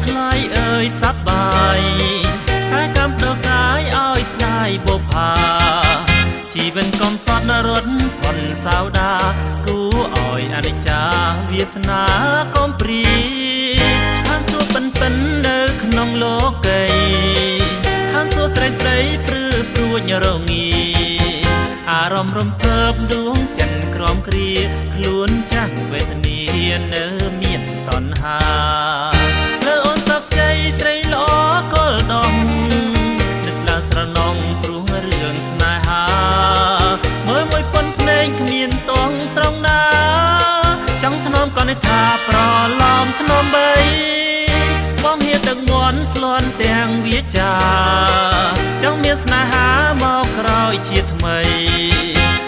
ថ្លៃអើយសប្បាយតែកំដកកាយឲ្យស្ដាយបុផាជីវិតកំសត់នរត់ផុនសៅដាគូឲ្យអនិច្ចាវាសនាកុំព្រីឋានសួគ៌ពិននៅក្នុងលោកីឋានសួគ៌ស្រីស្រីព្រឺព្រួញរងាអារម្មណ៍រំភើបដួងចិនក្រំគ្រាខ្លួនចាស់វេទនានៅមានតណ្ហាលើអូនសពជ័យស្រីល្អកលដងនឹកឡើងស្រណងព្រោះរឿងស្នេហាមើលមួយប៉ុនភ្នែកគ្មានតងត្រង់ណាចង់ធ្នមក៏នេះថាប្រឡំធ្នមបីបងហៀទឹកមន់ធ្លាន់ទាំងវាចាចង់មានស្នេហាមកក្រោយជាថ្មី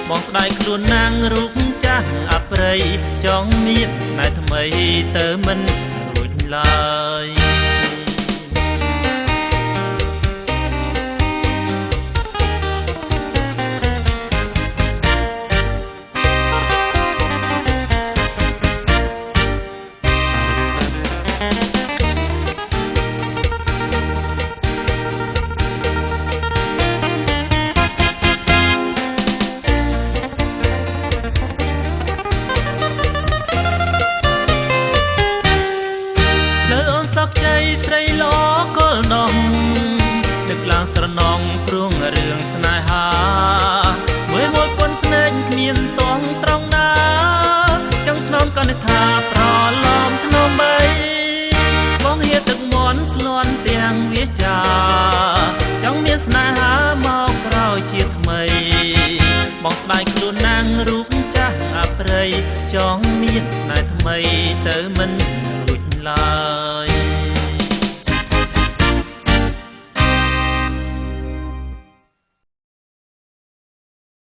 បងស្ដាយខ្លួនណាងរូបចាស់អប្រិយចង់មានស្នេហ៍ថ្មីទៅមិនរួចឡើយសក់ជ័យស្រីល្អកលដងនឹកឡើងស្រណងព្រោះរឿងស្នេហាមួយប៉ុនភ្នែកគ្មានតងត្រង់ណាចង់ធ្នមក៏នេះថាប្រឡំធ្នមបីបងហៀទឹកមន់ធ្លាន់ទាំងវាចាចង់មានស្នេហាមកក្រោយជាថ្មីបងស្ដាយខ្លួនណាងរូបចាស់អប្រិយចង់មានស្នេហ៍ថ្មីទៅមិនរួចឡើយ